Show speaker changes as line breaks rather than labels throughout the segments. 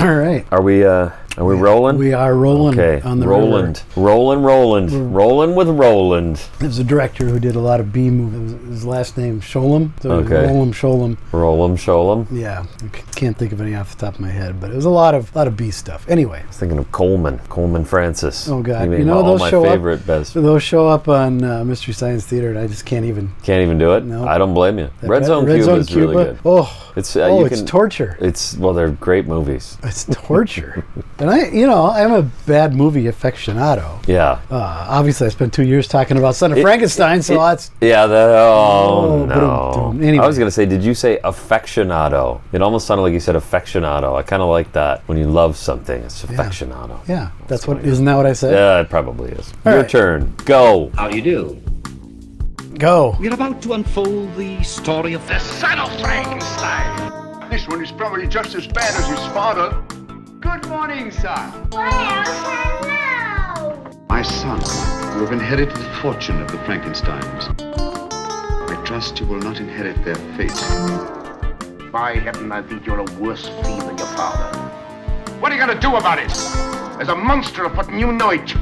All right.
Are we rolling?
We are rolling.
Okay.
On the
Roland.
river.
Rolling with Roland.
There's a director who did a lot of B movies. His last name Sholem. So
Okay.
Sholem.
Sholem.
Yeah, I can't think of any off the top of my head, but it was a lot of B stuff. Anyway.
I was thinking of Coleman Francis.
Oh God,
He made
you know
all
those
my
show
favorite best.
Those show up on Mystery Science Theater, and I just can't even.
Can't even do it.
No.
I don't blame you. Red Zone Cuba is really good.
Oh,
It's
it's torture.
They're great movies.
It's torture. And I'm a bad movie aficionado.
Yeah.
Obviously, I spent 2 years talking about Son of Frankenstein, so that's.
Yeah.
Oh,
No.
anyway.
I was gonna say, did you say affectionado? It almost sounded like you said affectionado. I kind of like that when you love something. It's affectionado.
Yeah, isn't that what I said?
Yeah, it probably is.
All
Your
right.
turn. Go.
How do you do?
Go.
We're about to unfold the story of the Son of Frankenstein.
This one is probably just as bad as his father. Good morning, son.
Well, hello.
My son, you have inherited the fortune of the Frankensteins. I trust you will not inherit their fate.
By heaven, I think you're a worse fiend than your father. What are you going to do about it? There's a monster afoot and you know it.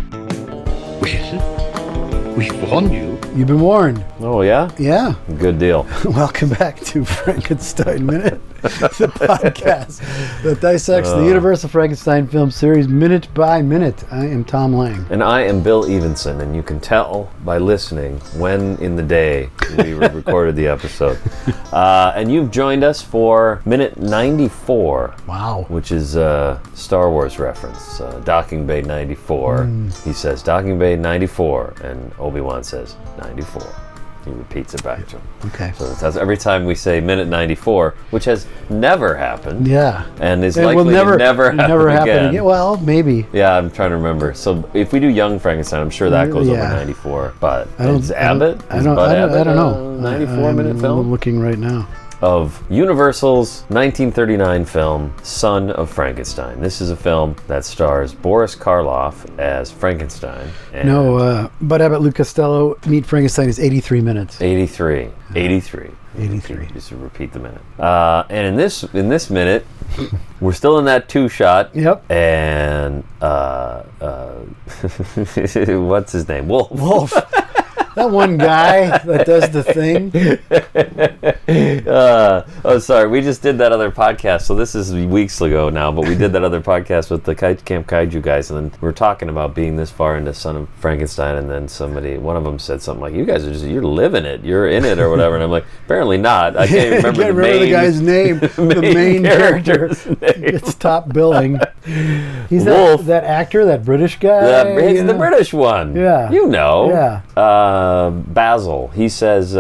Well, we've warned you.
You've been warned.
Oh yeah.
Yeah.
Good deal.
Welcome back to Frankenstein Minute, the podcast that dissects the Universal Frankenstein film series minute by minute. I am Tom Lang.
And I am Bill Evenson, and you can tell by listening when in the day we recorded the episode. And you've joined us for minute 94.
Wow.
Which is a Star Wars reference. Docking Bay 94. He says Docking Bay 94, and Obi-Wan says 94. He repeats it back to him.
Okay.
So that's every time we say minute 94, which has never happened.
Yeah.
And is
It
likely
will never,
to never happen again.
Well, maybe.
Yeah, I'm trying to remember. So if we do Young Frankenstein, I'm sure that goes over
Yeah.
94. But
I don't.
is Abbott?
I
Is
don't.
Bud
I don't, I
Abbott
don't know.
a 94-minute film
I'm looking right now.
of Universal's 1939 film Son of Frankenstein. This is a film that stars Boris Karloff as Frankenstein. And
No, Bud Abbott, Lou Costello, Meet Frankenstein is 83 minutes.
83. 83.
83.
Just to repeat the minute. And in this minute, we're still in that two-shot.
Yep.
And what's his name? Wolf.
Wolf. That one guy that does the thing.
Oh, sorry. We just did that other podcast. So this is weeks ago now, but we did that other podcast with the Camp Kaiju guys, and then we were talking about being this far into Son of Frankenstein, and then one of them said something like, "You guys you're living it. You're in it," or whatever. And I'm like, apparently not. I can't remember
the guy's name. The main character. It's top billing. He's
Wolf.
that actor, that British guy.
He's the British one.
Yeah.
You know.
Yeah.
Basil. He said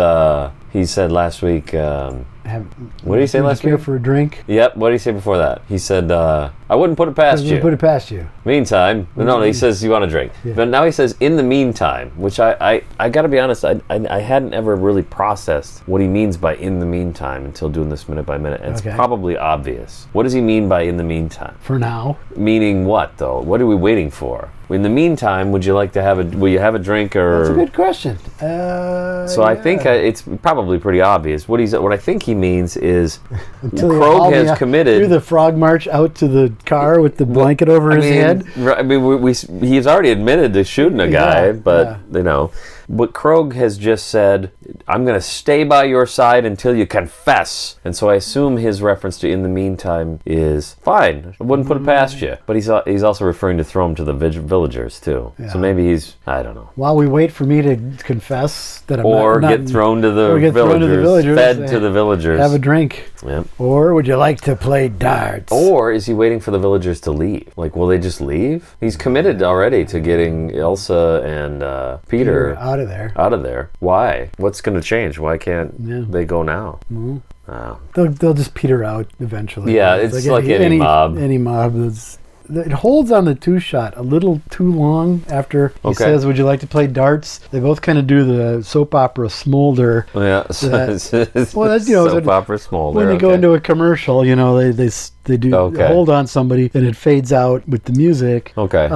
last week. What did he say last
Here
week?
for a drink.
Yep. What did he say before that? He said, "I wouldn't put it past you."
Put it past you.
Meantime, no, he says you want a drink.
Yeah.
But now he says in the meantime, which I got to be honest, I hadn't ever really processed what he means by in the meantime until doing this minute by minute. And
Okay.
It's probably obvious. What does he mean by in the meantime?
For now.
Meaning what though? What are we waiting for? In the meantime, will you have a drink or?
That's a good question.
So I think it's probably pretty obvious. What I think he means is
Until you
Krog
haul me
has
out
committed.
through the frog march out to the car with the blanket over his head.
I mean, he's already admitted to shooting a guy,
Yeah,
but you know, but Krog has just said, "I'm going to stay by your side until you confess." And so I assume his reference to "in the meantime" is fine. I wouldn't put it past you. But he's also referring to throw him to the villagers too.
Yeah.
So maybe I don't know.
While we wait for me to confess that I'm
Or
not,
get thrown to the
or get thrown to the villagers,
fed to the villagers.
have a drink.
Yep.
Or would you like to play darts?
Or is he waiting for the villagers to leave? Like, will they just leave? He's committed already to getting Elsa and Peter
out of there.
Out of there. Why? What's going to change? Why can't
Yeah.
they go now?
Mhm.
Oh.
They'll just peter out eventually.
Yeah, it's like any mob.
Any mob. It holds on the two-shot a little too long after he
Okay.
says, "Would you like to play darts?" They both kind of do the soap opera smolder.
Yeah.
Well, that's,
soap opera smolder.
when they go
okay.
into a commercial, they They do hold on somebody, and it fades out with the music.
Okay.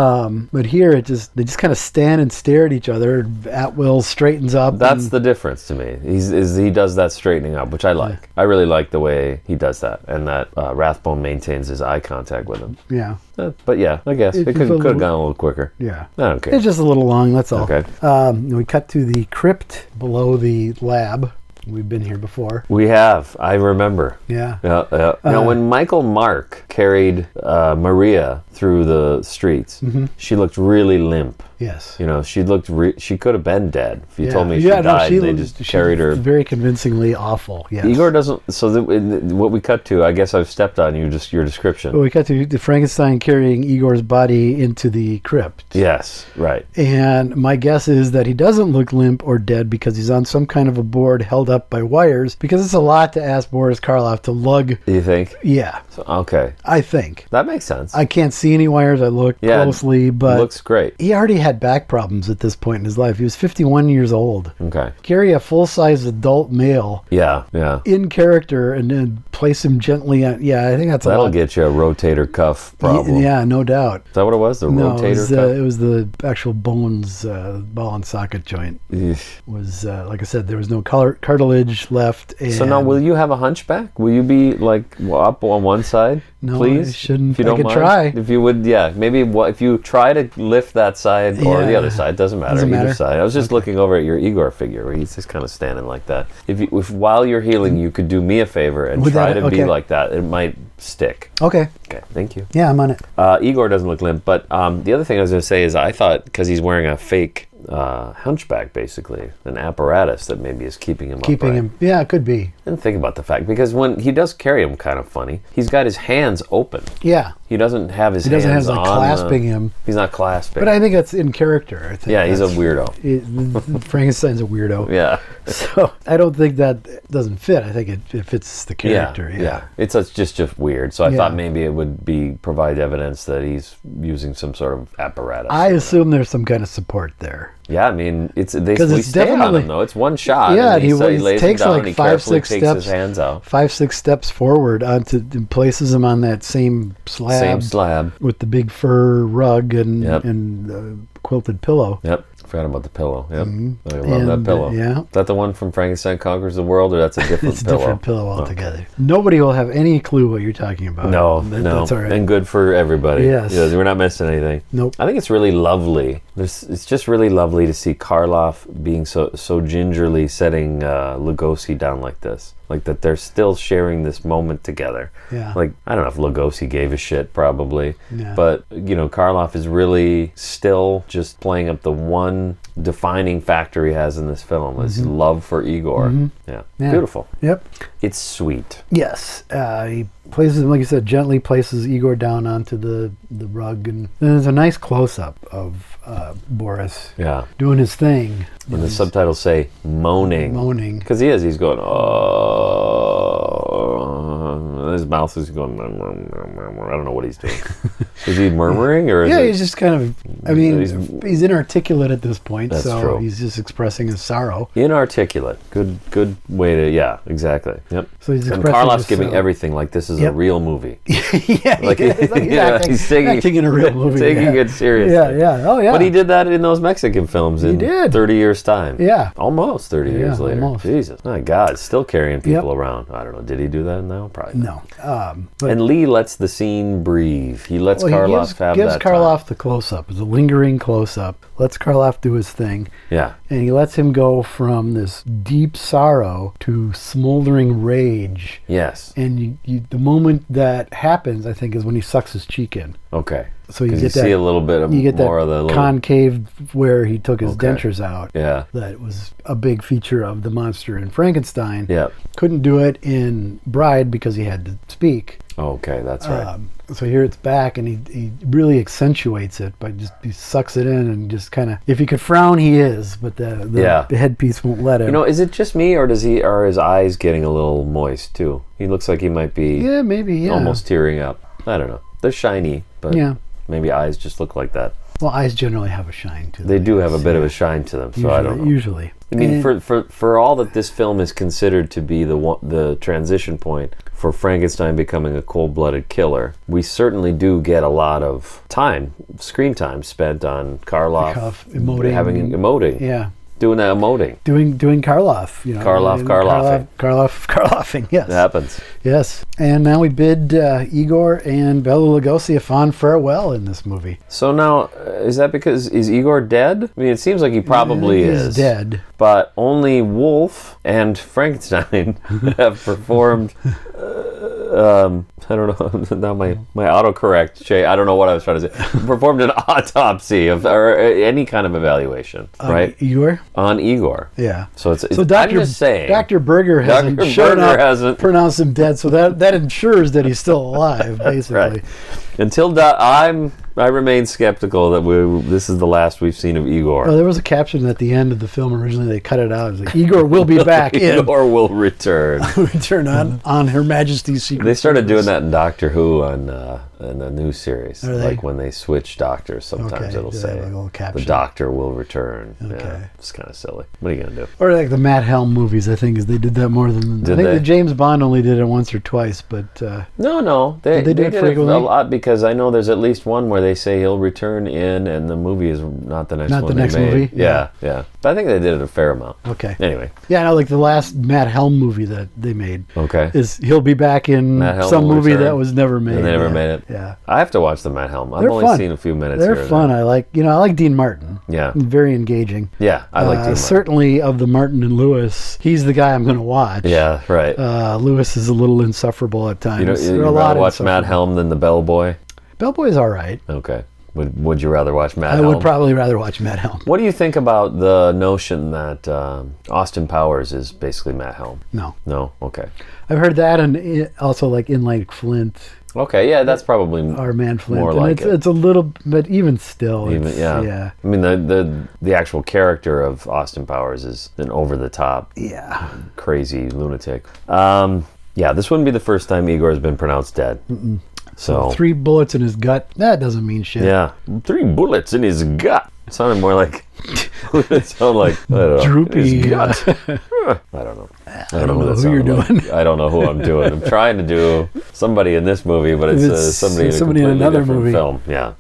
But here, they just kind of stand and stare at each other. Atwill straightens up.
That's the difference to me. He does that straightening up, which I like.
Yeah.
I really like the way he does that, and that Rathbone maintains his eye contact with him.
Yeah.
But yeah, I guess it could have gone a little quicker.
Yeah.
I don't care.
It's just a little long, that's all.
Okay.
We cut to the crypt below the lab. We've been here before.
We have. I remember.
Yeah.
Now, when Michael Mark carried Maria through the streets, she looked really limp.
Yes.
You know, she looked. She could have been dead. If you told me she died, they just carried her.
Very convincingly awful. Yes.
Igor doesn't. So what we cut to, I guess I've stepped on you. Just your description.
Well, we cut to Frankenstein carrying Igor's body into the crypt.
Yes. Right.
And my guess is that he doesn't look limp or dead because he's on some kind of a board held up by wires. Because it's a lot to ask Boris Karloff to lug.
You think?
Yeah.
So, okay.
I think
That makes sense.
I can't see any wires. I look closely, but
looks great.
he already had back problems at this point in his life. He was 51 years old.
Okay.
Carry a full-size adult male
Yeah.
in character and then place him gently on. Yeah, I think that's
That'll
a lot.
get you a rotator cuff problem.
Yeah, no doubt.
Is that what it was? The rotator cuff?
It was the actual bones, ball and socket joint.
Eesh.
Was like I said, there was no cartilage left. And
So now, will you have a hunchback? Will you be like up on one side?
No,
please.
I shouldn't.
If you
I
don't
could
mind.
try.
If you would, maybe if you try to lift that side or the other side, doesn't matter.
Doesn't
Either
matter.
side. I was just looking over at your Igor figure where he's just kind of standing like that. If while you're healing, you could do me a favor and
Would
try
that-
to be
okay.
like that, it might stick.
Okay.
Okay, thank you.
Yeah, I'm on it.
Igor doesn't look limp, but the other thing I was going to say is I thought because he's wearing a fake hunchback, basically, an apparatus that maybe is keeping him upright.
Yeah, it could be.
And think about the fact, because when he does carry him kind of funny, he's got his hands open.
Yeah.
He doesn't have his
He
hands
doesn't have like
on
clasping him.
He's not clasping.
But I think that's in character. I think
yeah, he's a
that's-
weirdo.
Frankenstein's a weirdo.
Yeah.
So I don't think that doesn't fit. I think it fits the character. Yeah.
It's just weird. So I
Yeah.
thought maybe it would provide evidence that he's using some sort of apparatus.
I assume there's some kind of support there.
Yeah, I mean, we
it's
stay on
definitely-
him though. It's one shot.
Yeah,
and
he
lays
takes
him down
like
and he
5,
carefully
6
takes
steps.
his hands out.
5-6 steps forward and places him on that same slab.
Same slab.
With the big fur rug and
Yep.
Quilted pillow.
Yep. Forgot about the pillow. Yep. I love
And,
that pillow.
yeah.
Is that the one from Frankenstein Conquers the World, or that's a different
It's a
pillow?
different pillow altogether. Nobody will have any clue what you're talking about.
No,
That's all right.
and good for everybody.
Yes.
Yeah, we're not missing anything.
Nope.
I think it's really lovely. It's just really lovely to see Karloff being so gingerly setting Lugosi down like this. Like that they're still sharing this moment together.
Yeah.
Like, I don't know if Lugosi gave a shit, probably.
Yeah.
But, Karloff is really still just playing up the one defining factor he has in this film, is love for Igor. Yeah. Beautiful.
Yep.
It's sweet.
Yes. He places him, like you said, gently places Igor down onto the rug. And then there's a nice close-up of Boris
Yeah.
doing his thing.
When the subtitles say moaning.
Moaning.
Because he's going, oh. His mouth is going, I don't know what he's doing. Is he murmuring? Or is
Yeah,
it,
he's just kind of, I mean,
He's-
he's inarticulate at this point,
That's
so
true.
he's just expressing his sorrow.
inarticulate? Good way to, yeah, exactly. Yep.
So he's
And
expressing
Karloff's
his
giving
sorrow.
evering like this is a
Yep.
real movie.
yeah,
Like,
he's acting in a real movie.
Taking it seriously.
Yeah. Oh, yeah.
But he did that in those Mexican films in
did.
30 years' time.
Yeah.
Almost 30 years later.
almost.
Jesus. My God. Still carrying people around. I don't know. Did he do that now? Probably not.
No. But
And Lee lets the scene breathe. He lets
well,
Karloff have
gives
that
Karloff
time.
the close-up. It's a lingering close-up. Lets Karloff do his thing.
Yeah.
And he lets him go from this deep sorrow to smoldering rage.
Yes.
And the moment that happens, I think, is when he sucks his cheek in.
Okay.
So you
'Cause
get
see
that-
a little bit of
You get
more
that
of the little,
concave where he took his
Okay.
dentures out.
Yeah.
That was a big feature of the monster in Frankenstein.
Yeah.
Couldn't do it in Bride because he had to speak.
Okay, that's right.
So here it's back, and he really accentuates it by he sucks it in and just kind of. If he could frown, he is, but the headpiece won't let him.
Is it just me, or are his eyes getting a little moist too? He looks like he might be
Yeah, maybe. Yeah.
almost tearing up. I don't know. They're shiny, but
Yeah.
maybe eyes just look like that.
Well, eyes generally have a shine to them.
They do have a bit of a shine to them, so I don't know.
Usually.
I mean,
And-
for all that this film is considered to be the transition point for Frankenstein becoming a cold-blooded killer, we certainly do get a lot of screen time spent on Karloff emoting.
Yeah.
Doing that emoting.
Doing Karloff, you know. Karloffing, yes.
It happens.
Yes. And now we bid Igor and Bela Lugosi a fond farewell in this movie.
So now, is that because, is Igor dead? I mean, it seems like he probably is.
He's dead.
But only Wolf and Frankenstein have performed... I don't know. Now my autocorrect, Shay. I don't know what I was trying to say. Performed an autopsy or any kind of evaluation, right?
Igor?
On Igor.
Yeah.
So it's
Dr.
I'm just saying.
Dr. Berger hasn't pronounced him dead, so that ensures that he's still alive, basically.
Right. Until I remain skeptical that this is the last we've seen of Igor.
Oh, there was a caption at the end of the film. Originally, they cut it out. It was like, Igor will be back in.
Igor will return.
Return on Her Majesty's Secret
They started doing that in Doctor Who on in a new series.
Are they?
Like when they switch doctors, sometimes it'll say,
like a little caption.
the Doctor will return.
Okay.
Yeah, it's kind of silly. What are you going to do?
Or like the Matt Helm movies, I think, is they did that more than... I think the James Bond only did it once or twice, but...
No. They did it frequently? A lot, because I know there's at least one where they say he'll return in, and the movie is not the next one
the next
they made.
movie?
Yeah. But I think they did it a fair amount.
Okay.
Anyway.
Yeah, no, like the last Matt Helm movie that they made.
Okay.
Is he'll be back in some movie that was never made.
And they never made it?
Yeah.
I have to watch the Matt Helm. I've only seen a few minutes.
They're
here
fun. I like Dean Martin.
Yeah.
Very engaging.
Yeah, I like Dean Martin.
Certainly of the Martin and Lewis, he's the guy I'm going to watch.
Yeah, right.
Lewis is a little insufferable at times.
You'd rather watch Matt Helm than the Bellboy?
Bellboy's all right.
Okay. Would you rather watch Matt Helm?
I would probably rather watch Matt Helm.
What do you think about the notion that Austin Powers is basically Matt Helm?
No.
No? Okay.
I've heard that, and also like in like Flint.
Okay, yeah, that's probably
our man Flint.
More
and
like
it's a little, but even still,
yeah. I mean, the actual character of Austin Powers is an over the top, crazy lunatic. Yeah, this wouldn't be the first time Igor has been pronounced dead.
Mm-mm.
So
3 bullets in his gut. That doesn't mean shit.
Yeah, 3 bullets in his gut. It sounded more like it sounded like
droopy.
His gut. I don't know.
I don't know who you're doing.
I don't know who I'm doing. I'm trying to do somebody in this movie, but it's somebody in another movie. Film. Yeah,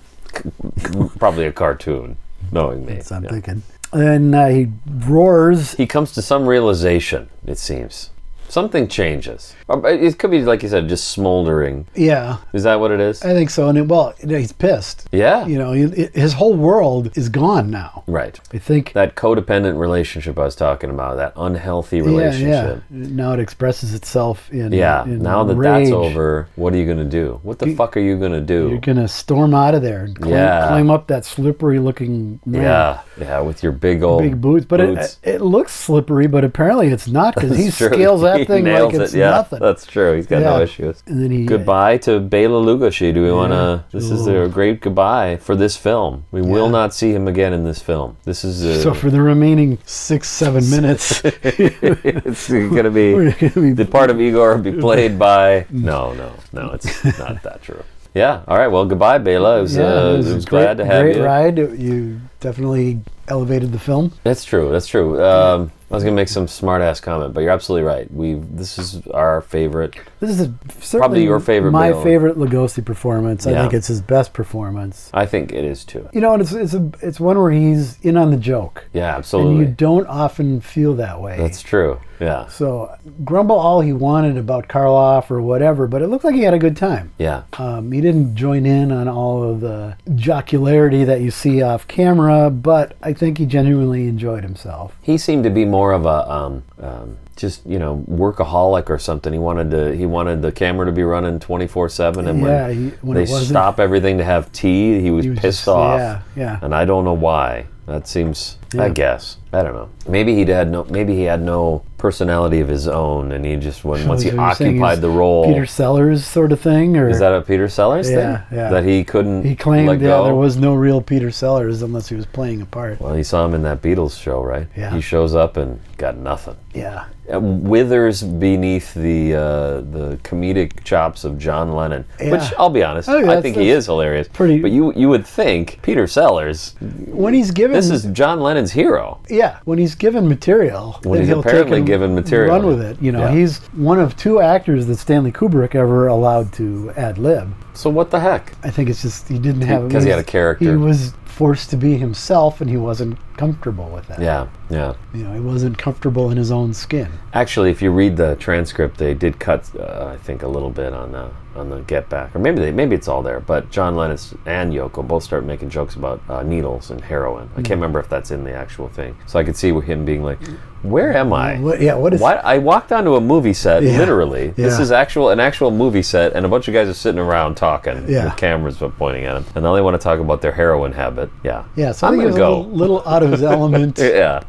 probably a cartoon. Knowing me,
that's what I'm thinking. And he roars.
He comes to some realization. It seems. Something changes. It could be, like you said, just smoldering.
Yeah.
Is that what it is?
I think so. And he's pissed.
Yeah.
You know, his whole world is gone now.
Right.
I think
that codependent relationship I was talking about, that unhealthy relationship.
Yeah. Now it expresses itself in
now that
rage.
That's over, what are you going to do? What the fuck are you going to do?
You're going to storm out of there and climb up that slippery looking ramp.
Yeah, with your big boots.
But it looks slippery, but apparently it's not, because he scales that thing like it's nothing.
That's true. He's got no issues.
And then
goodbye to Bela Lugosi. Do we want to? This is a great goodbye for this film. We will not see him again in this film. This is
so for the remaining 6-7 minutes,
it's going to be the part of Igor will be played by. No, it's not that true. Yeah. All right. Well, goodbye, Bela. It was glad to have you.
Great ride. You definitely elevated the film.
That's true. I was going to make some smart-ass comment, but you're absolutely right. This is our favorite.
This is
probably your favorite.
My favorite Lugosi performance. I think it's his best performance.
I think it is too.
You know, and it's one where he's in on the joke.
Yeah, absolutely.
And you don't often feel that way.
That's true. Yeah.
So grumble all he wanted about Karloff or whatever, but it looked like he had a good time.
Yeah.
He didn't join in on all of the jocularity that you see off camera, but I think he genuinely enjoyed himself.
He seemed to be more of a just workaholic or something. He wanted the camera to be running 24/7, and when they stop everything to have tea, he was pissed off.
Yeah.
And I don't know why. That seems. I guess. I don't know. Maybe he had no personality of his own, and he just once he occupied the role.
Peter Sellers sort of thing, or
is that a Peter Sellers thing?
Yeah.
That he couldn't.
He claimed
let go?
there was no real Peter Sellers unless he was playing a part.
Well, you saw him in that Beatles show, right?
Yeah.
He shows up and got nothing.
Yeah.
Withers beneath the comedic chops of John Lennon, which I'll be honest, I think he is hilarious. But you would think Peter Sellers,
when he's given
this is John Lennon. Lennon's hero.
Yeah, when he's given material,
When
then
he's
he'll
apparently
take and
given material.
run with it. You know,
Yeah.
he's one of 2 actors that Stanley Kubrick ever allowed to ad lib.
So what the heck?
I think it's just he didn't have
Because he had a character.
He was forced to be himself, and he wasn't comfortable with that.
Yeah.
You know, he wasn't comfortable in his own skin.
Actually, if you read the transcript, they did cut, I think, a little bit on the Get Back, or maybe it's all there. But John Lennon and Yoko both start making jokes about needles and heroin. I can't remember if that's in the actual thing. So I could see him being like, "Where am I?
What is?
Why I walked onto a movie set, literally. This
Yeah.
is an actual movie set, and a bunch of guys are sitting around talking
Yeah.
with cameras pointing at them, and now they want to talk about their heroin habit. Yeah,
Yeah, so I
I'm
think he
gonna
was
go.
a little out of his element.
Yeah.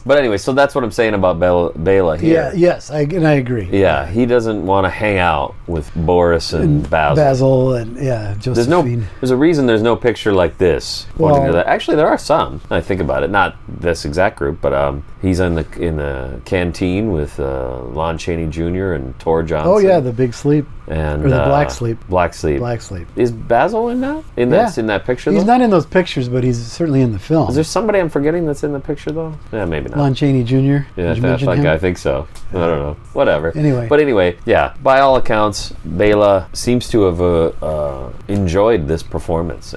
But anyway, so that's what I'm saying about Bela here.
Yeah, yes, I agree.
Yeah, he doesn't want to hang out with Boris and
Basil and Josephine.
There's a reason there's no picture like this pointing
Well-
to that. Actually, there are some. I think about it, not this exact group, but he's in the canteen with Lon Chaney Jr. and Tor Johnson.
Oh yeah, the big sleep
and
or the black sleep.
Black sleep.
Black sleep.
Is Basil in that? In that picture?
He's
though?
not in those pictures, but he's certainly in the film.
Is there somebody I'm forgetting that's in the picture though? Yeah, maybe not.
Lon Chaney Jr.
Yeah,
Did you mention him?
I think so. I don't know. Whatever.
Anyway.
But anyway, yeah. By all accounts, Bela seems to have enjoyed this performance.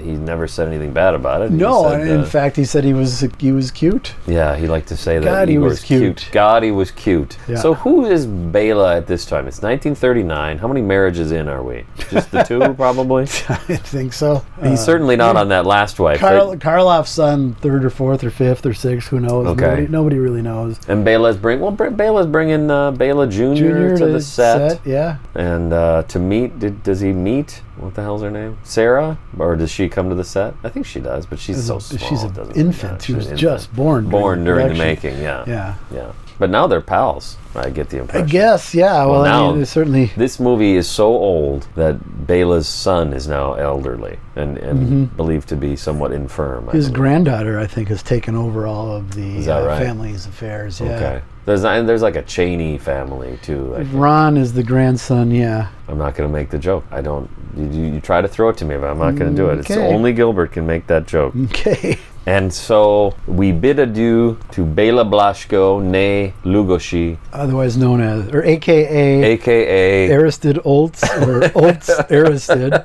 He never said anything bad about it.
No,
He said,
and in fact, he said he was cute.
yeah, he liked to say that
God, he
Igor's
was cute.
God, he was cute.
Yeah.
So who is Bela at this time? It's 1939. How many marriages in are we? Just the 2, probably?
I think so.
He's certainly not on that last wife.
Karloff's son, 3rd or 4th or 5th or 6th, who knows?
Okay.
Nobody really knows.
And Bela's bringing Bela Jr. to the set.
Yeah.
And to meet, does he meet? What the hell's her name? Sarah? Or does she come to the set? I think she does, but she's so small.
She's
it
an
doesn't-
infant.
yeah,
She was
an
just born.
Born during the
production.
making, yeah.
Yeah.
Yeah. But now they're pals, I get the
I
impression.
guess, yeah. Well, I
now,
mean, there's certainly.
This movie is so old that Bela's son is now elderly and believed to be somewhat infirm. I
His
believe.
granddaughter, I think, has taken over all of the
Is that right?
family's affairs. Yeah.
Okay. There's like a Cheney family, too. I think.
Ron is the grandson, yeah.
I'm not going to make the joke. I don't. You try to throw it to me, but I'm not going to do it. It's
Okay.
only Gilbert can make that joke.
Okay.
And so we bid adieu to Bela Blaszko, nee Lugosi,
Otherwise known as, or AKA,
a.k.a.
Aristid Olds, or Olds Aristid.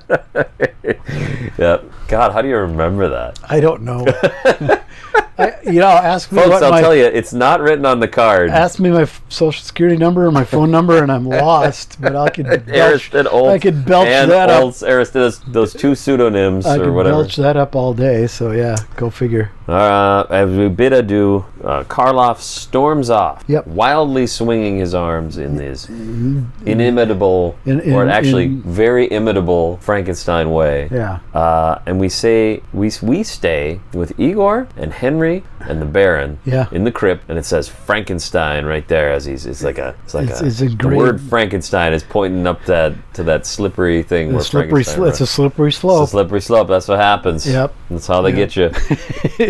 Yep. God, how do you remember that?
I don't know. Ask me
Folks,
what
I'll
my
tell you, it's not written on the card.
ask me my social security number or my phone number, and I'm lost. But I could belch,
Aristid Olds
I could belch
and
that up.
Olds Aristid, those 2 pseudonyms
I
or
could
whatever.
belch that up all day. So yeah, go figure.
As we bid adieu, Karloff storms off,
Yep.
wildly swinging his arms in his inimitable, or actually very imitable Frankenstein way.
Yeah.
And we stay with Igor and Henry and the Baron
Yeah.
in the crypt, and it says Frankenstein right there as it's like
It's a
the
great-
word Frankenstein is pointing up to that slippery thing where
It's slippery.
Frankenstein
It's a slippery
It's a
slope.
slippery slope. That's what happens.
Yep.
That's how they get you.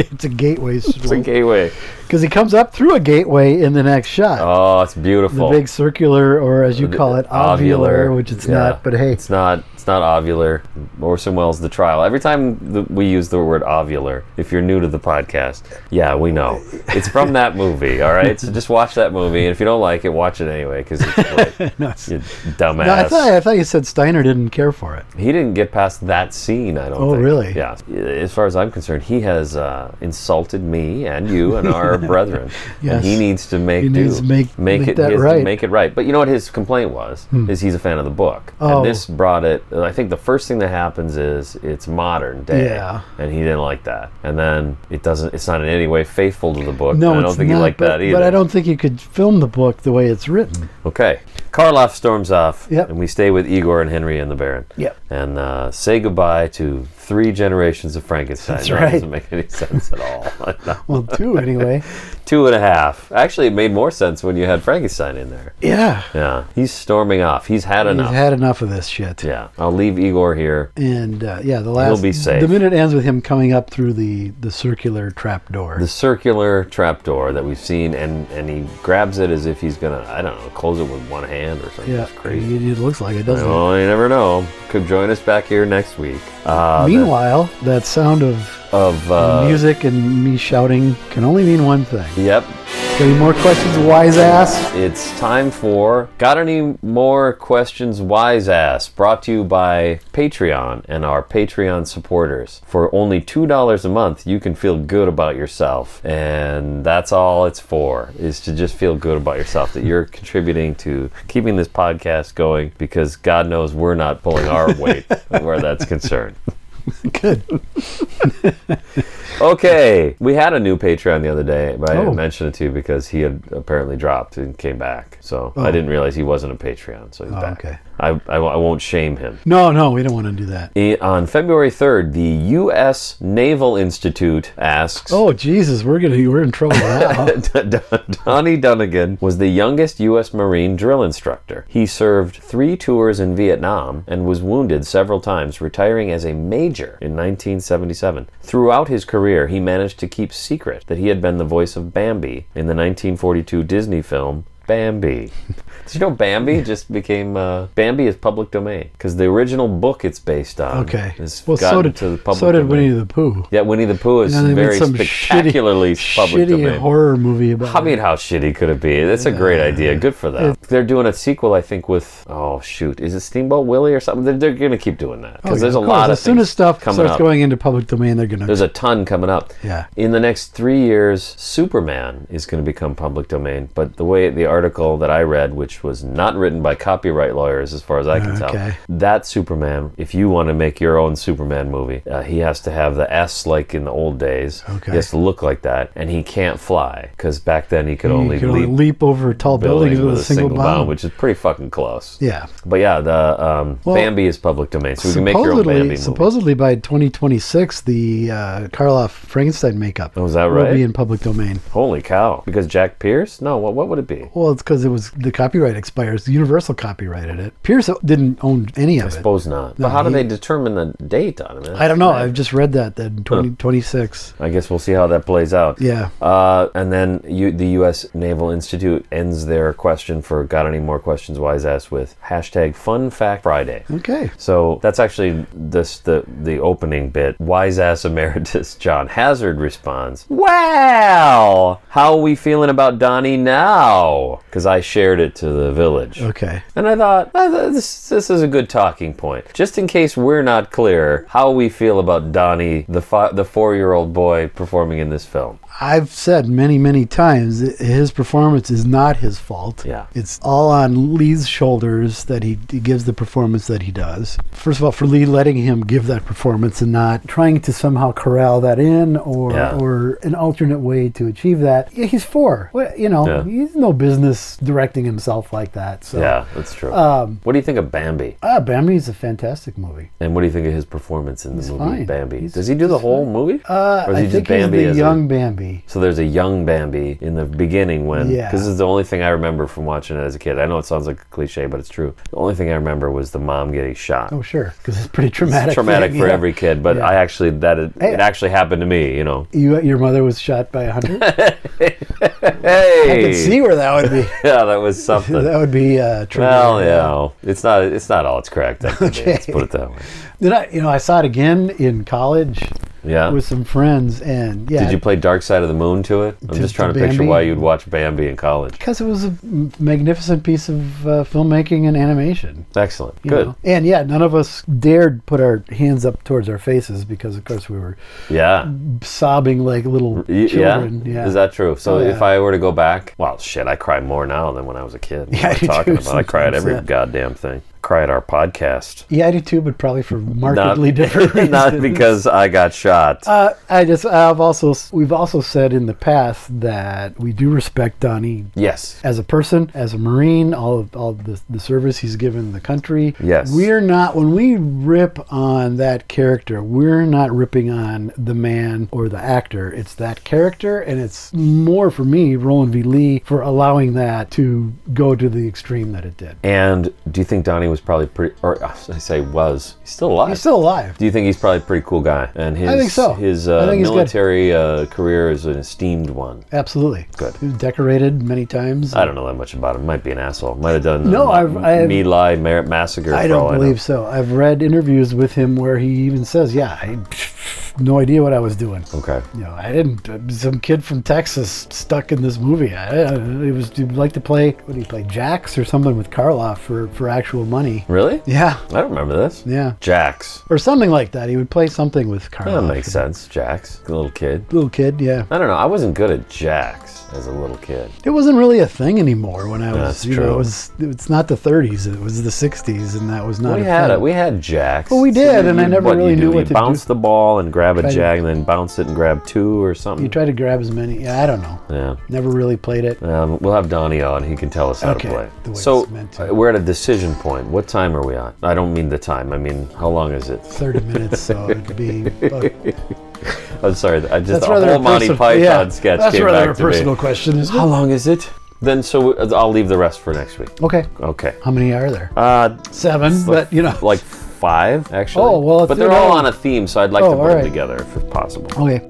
It's a gateway
It's a
slope.
gateway.
Because he comes up through a gateway in the next shot.
Oh, it's
The
beautiful.
big circular, or as you call it, ovular, which it's
Yeah.
not. But hey,
It's not ovular. Orson Welles' The Trial. Every time we use the word ovular, if you're new to the podcast, yeah, we know. It's from that movie, all right? So just watch that movie, and if you don't like it, watch it anyway, because it's great.
no, it's-
You dumbass.
no, I thought you said Steiner didn't care for it.
He didn't get past that scene, I don't
Oh,
think.
really?
Yeah. As far as I'm concerned, he has insulted me and you and our brethren.
Yes.
And he needs to make
He
do.
needs to make
it
that
he has to
right. Hmm.
make it right. But you know what his complaint was? Is he's a fan of the book.
Oh.
And this brought it, I think the first thing that happens is it's modern day.
Yeah.
And he didn't like that. And then it's not in any way faithful to the book.
No,
and I don't
it's
think
not,
he liked
but,
that either.
But I don't think you could film the book the way it's written.
Okay. Karloff storms off,
Yep.
and we stay with Igor and Henry and the Baron.
Yep.
And say goodbye to 3 generations of Frankenstein.
That's
That
right.
doesn't make any sense at all. No.
Well, 2 anyway.
2.5. Actually, it made more sense when you had Frankenstein in there.
Yeah.
Yeah. He's storming off. He's had enough.
He's had enough of this shit.
Yeah. I'll leave Igor here.
And the last.
He'll be safe.
The minute ends with him coming up through the circular trap door.
The circular trapdoor that we've seen, and he grabs it as if he's going to, I don't know, close it with one hand or something.
Yeah,
It's crazy.
it looks like it, doesn't
Well, you never know. Could join us back here next week.
it? Meanwhile, that sound of
of
music and me shouting can only mean one thing.
Yep.
Got any more questions, wise ass?
It's time for Got Any More Questions, Wise Ass, brought to you by Patreon and our Patreon supporters. For only $2 a month, you can feel good about yourself. And that's all it's for, is to just feel good about yourself, that you're contributing to keeping this podcast going, because God knows we're not pulling our weight where that's concerned.
Good.
Okay, we had a new Patreon the other day, but I didn't
Oh.
mention it to you because he had apparently dropped and came back. So I didn't realize he wasn't a Patreon, so he's back.
Okay.
I won't shame him.
No, we don't want to do that.
On February 3rd, the U.S. Naval Institute asks...
Oh, Jesus, we're in trouble now.
Donnie Dunnigan was the youngest U.S. Marine drill instructor. He served 3 tours in Vietnam and was wounded several times, retiring as a major in 1977. Throughout his career, he managed to keep secret that he had been the voice of Bambi in the 1942 Disney film Bambi. Did you know Bambi just became... Bambi is public domain, because the original book it's based on has gotten to the public domain.
Winnie the Pooh.
Yeah, Winnie the Pooh is very spectacularly public domain.
Shitty horror movie about
I mean, how shitty could it be? That's a great idea. Good for them. They're doing a sequel, I think, with... Oh, shoot. Is it Steamboat Willie or something? They're going to keep doing that, because there's a lot of
As soon as stuff starts
up.
going into public domain, they're going to...
There's a ton coming up.
Yeah.
In the next 3 years, Superman is going to become public domain, but the way the article that I read, which was not written by copyright lawyers as far as I can tell, that Superman, if you want to make your own Superman movie, he has to have the S like in the old days.
Okay.
He has to look like that, and he can't fly, because back then he could only
leap over tall buildings with a single bound,
which is pretty fucking close.
Yeah.
But yeah, the Bambi is public domain, so we can make your own Bambi movie.
Supposedly by 2026, the Karloff Frankenstein makeup
Oh, is that right?
will be in public domain.
Holy cow. Because Jack Pierce? No, what would it be?
Well, it's because the copyright expires. Universal copyrighted it. Pierce didn't own any of
I
it.
suppose not.
No,
But how do they determine the date on it?
I don't know. I've just read that in 2026.
I guess we'll see how that plays out.
Yeah.
And then the U.S. Naval Institute ends their question for Got Any More Questions, Wise Ass with hashtag Fun Fact Friday.
Okay.
So that's actually the opening bit. Wise Ass Emeritus John Hazard responds, "Well, how are we feeling about Donnie now?" Because I shared it to the village.
Okay.
And I thought, this is a good talking point. Just in case we're not clear how we feel about Donnie, the 4-year-old boy performing in this film.
I've said many, many times that his performance is not his fault.
Yeah.
It's all on Lee's shoulders that he gives the performance that he does. First of all, for Lee letting him give that performance and not trying to somehow corral that in or an alternate way to achieve that. Yeah, he's 4. He's no business directing himself like that. So.
Yeah, that's true. What do you think of Bambi?
Bambi's a fantastic movie.
And what do you think of his performance in the movie
fine.
Bambi? Does he do the whole movie?
I think he's the young Bambi.
So there's a young Bambi in the beginning when...
Yeah.
This is the only thing I remember from watching it as a kid. I know it sounds like a cliche, but it's true. The only thing I remember was the mom getting shot.
Oh, sure, because it's pretty traumatic.
It's traumatic for every kid, but
Yeah.
it actually happened to me,
Your mother was shot by a hunter?
Hey!
I can see where that would be.
Yeah, that was something.
That would be
Well, it's not all it's cracked up to be. Let's put it that way.
Then I saw it again in college
Yeah.
with some friends, and
Did you play Dark Side of the Moon to it? I'm just trying to picture
Bambi?
why you'd watch Bambi in college.
because it was a magnificent piece of filmmaking and animation.
Excellent.
you
Good.
know. And none of us dared put our hands up towards our faces because, of course, we were
Yeah.
sobbing like little children. Yeah.
Is that true? So
Oh, yeah.
if I were to go back, well, shit, I cry more now than when I was a kid.
Yeah, I do
talking
too
about. I cry at every
sometimes,
goddamn thing. Cry at our podcast.
Yeah, I do too, but probably for markedly different reasons.
Not because I got shot.
We've also said in the past that we do respect Donnie
Yes.
as a person, as a Marine, all of the service he's given the country.
Yes.
When we rip on that character, we're not ripping on the man or the actor. It's that character, and it's more for me, Roland V. Lee, for allowing that to go to the extreme that it did.
And do you think Donnie was probably pretty, or I say was, he's still alive.
He's still alive.
Do you think he's probably a pretty cool guy? And his,
I think so.
His
I think he's good.
military career is an esteemed one.
Absolutely.
Good.
He was decorated many times.
I don't know that much about him. Might be an asshole. Might have done
No, I've
My Lai massacre.
I
for all
don't
know.
believe so. I've read interviews with him where he even says, have no idea what I was doing.
Okay.
You know, I didn't. Some kid from Texas stuck in this movie. He'd like to play. What did he play? Jacks or something with Karloff for actual money.
Really?
Yeah.
I don't remember this.
Yeah.
Jax.
Or something like that. He would play something with Karloff.
That makes sense. Jax. A little kid.
Little kid, yeah.
I don't know. I wasn't good at Jax as a little kid.
It wasn't really a thing anymore when I was.
That's
you
true.
know, it's not the 30s. It was the 60s, and that was not.
We had Jax.
Well, we did, and I never really knew what to do.
You bounce the ball and grab a
Try to-
jag, and then bounce it and grab two or something.
You try to grab as many. Yeah, I don't know.
Yeah.
Never really played it.
We'll have Donnie on. He can tell us how
Okay,
to play.
the way
So
it's meant to.
we're at a decision point. What time are we on? I don't mean the time. I mean, how long is it?
30 minutes, so it'd be.
I'm sorry. I just
That's
a
rather
whole
a
Monty
personal-
Python
yeah,
sketch
that's
came
rather
back
a
to me.
personal question, isn't
How
it?
long is it? Then I'll leave the rest for next week.
Okay.
Okay.
How many are there?
7,
7, but you know.
like 5 actually.
Oh, well,
but
if
they're
they're
all
all-
on a theme, so I'd like to
Oh,
put them
alright.
together if possible.
Okay.